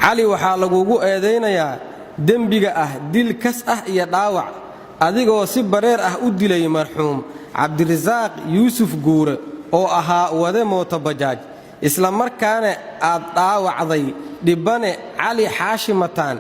cali waxaa lagugu eedeynayaa dembiga ah dil kas ah iyo dhaawac adigoo si bareer ah u dilay marxuum cabdirasaaq yuusuf guure oo ahaa wade mooto bajaaj isla markaana aad dhaawacday dhibane cali xaashi mataan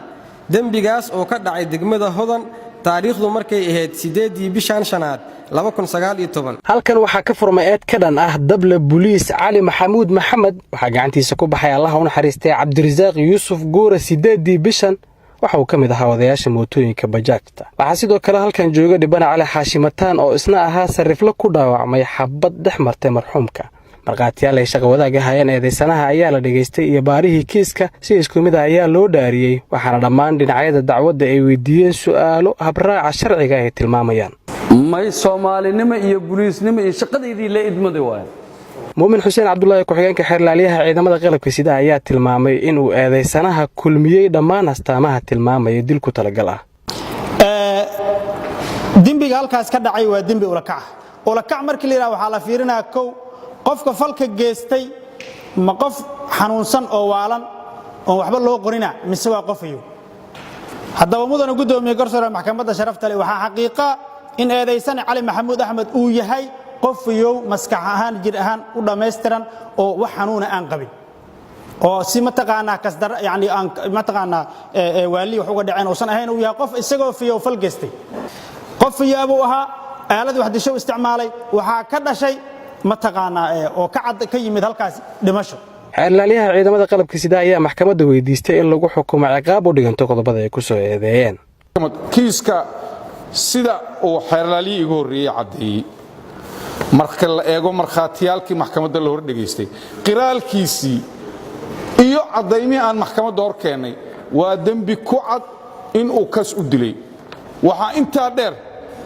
dembigaas oo ka dhacay degmada hodan taariikhdu markay ahayd 8 bishan shanaad 2019 halkan waxaa ka furmay eed ka dhan ah dable booliis cali maxamuud maxamed waxaa gacantiisa ku baxay Allah u naxariistay cabdirasaaq yuusuf guure 8 bishan waxa uu ka mid ahaa wadayaasha mootooyinka bajaajta waxaa sidoo kale halkan jooga dhibane cali xaashi mataan oo isna ahaa sarifle ku dhaawacmay xabad dhex martay marxuumka marqaatiyaal ay shaqo wadaag ahayeen eedeysanaha ayaa la dhageystay iyo baarihii kiiska si isku mid ah ayaa loo dhaariyay waxaana dhammaan dhinacyada dacwadda ay weydiiyeen su'aalo habraaca sharciga ay tilmaamayaan may Soomaalinimo iyo booliisnimo iyo shaqadeedii la idmaday waay muumin xuseen cabdullaahi ku-xigeenka xeerlaaliyaha ciidamada qalabka sida ayaa tilmaamay inuu eedeysanaha kulmiyey dhammaan astaamaha tilmaamaya dil ku talagal ah dembiga halkaas ka dhacay waa dembi ulakac markii la yiraahdo waxa la fiirinaa qofka falka geystay ma qof xanuunsan oo waalan oo waxba loo qorina mise waa qofayo haddaba mudana gudoomiye garsoore maxkamadda sharafta leh waxa xaqiiqa in eedeysan cali maxamuud axmed uu yahay qofayo maskax ahaan jir ahaan u dhameystiran oo wax xanuuna aan qabin oo si mataqaana kasdar yani aan mataqaana waali wax uga dhaceen oo san ahayn uu yahay qof isagoo fiyo fal geystay qofayo abu aha aalad wax disho isticmaalay waxa ka dhashay mataqaana oo ka cad ka yimid halkaas dhimasho xeerlaaliyaha ciidamada qalabka sida ayaa maxkamadda weydiistay in lagu xukumo ciqaab u dhiganto qodobada ay ku soo eedeeyeen kiiska sida uu xeerlaaliye igu horreeyay cadeeyay marka la eego markhaatiyaalkii maxkamadda la hor dhageystay qiraalkiisii iyo cadaymihii aan maxkamadda hor keenay waa dembi ku cad in uu kas u dilay waxaa intaa dheer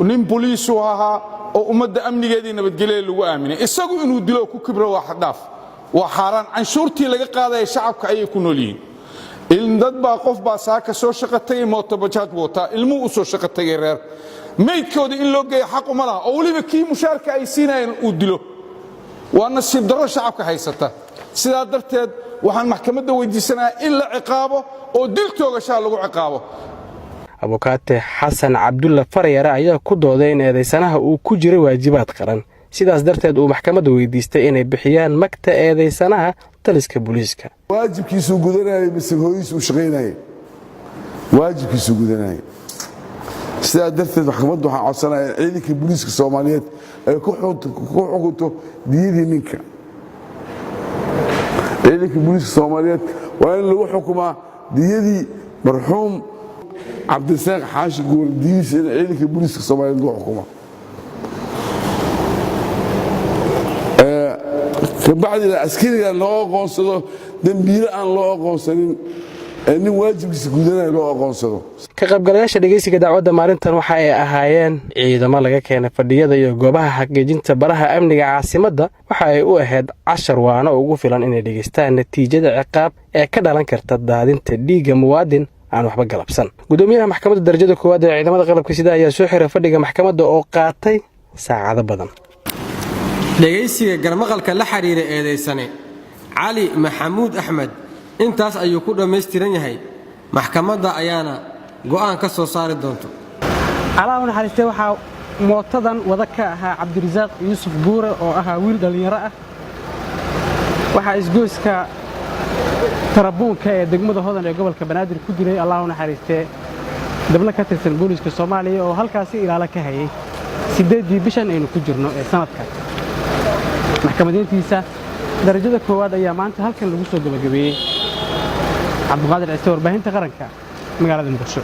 nin booliisu ahaa oo ummadda amnigeedii nabadgelyo lagu aaminay isagu inuu dilo ku kibro waa xadaaf waa xaraan canshuurtii laga qaaday shacabka ay ku noolyihiin in dad baa qof baa saaka soo shaqatay mooto bajaaj wata ilmu u soo shaqatay reer meydkooda in loo geeyo xaq uma laha oo waliba kii mushaarka ay siinayeen uu dilo waa nasiib darro shacabka haysata sidaa darteed waxaan maxkamadda weydiisanayaa in la ciqaabo oo dil toogashaa lagu ciqaabo abukaate xasan cabdulla farayare ayaa ku dooday in eedeysanaha uu ku jiray waajibaad qaran sidaas darteed uu maxkamadda weydiistay inay bixiyaan magta eedeysanaha taliska booliiska waajibkiisu gudanayay mise hooyis uu shaqeynayay waajibkiisu gudanayay sidaa darteed maxkamaddu waxaa codsanayaa ciidanka booliiska Soomaaliyeed ay ku xukunto diyadii ninka ciidanka booliiska Soomaaliyeed waa in lagu xukumaa diyadii marxuum cabdirasaaq xaashi guure diis in ciidanka booliiska Soomaaliyeed lagu xukumo kabacdi askariga loo aqoonsado dambiile aan loo aqoonsanin nin waajibkiisa gudanaya loo aqoonsado ka qaybgalayaasha dhageysiga dacwadda maalintan waxa ay ahaayeen ciidamo laga keenay fadhiyada iyo goobaha xaqiijinta baraha amniga caasimadda waxa ay u ahayd 10 waano ugu filan inay dhageystaan natiijada ciqaab ee ka dhalan karta daadinta dhiigga muwaadin aan waxba galabsan gudoomiyaha maxkamadda darajada koowaad ee ciidamada qalabka sida ayaa soo xiray fadhiga maxkamadda oo qaatay saacado badan dhageysiga garmaqalka la xiriira eedeysane cali maxamuud axmed intaas ayuu ku dhameystiran yahay maxkamadda ayaana go'aan ka soo saari doonto Allah u naxariistay waxa mootadan wada ka ahaa cabdirasaaq yuusuf guure oo ahaa wiil dhalinyaro ah waxa isgoyska tarabuunka ee degmada hodan ee gobolka banaadir ku dilay Allah u naxariistay dabla ka tirsan booliiska Soomaaliya oo halkaas ilaala ka hayay 8 bishan aynu ku jirno ee sanadka maxkamadiintiisa darajada koowaad ayaa maanta halkan lagu soo gabagabeeyay cabduqaadir ciise warbaahinta qaranka magaalada Muqdisho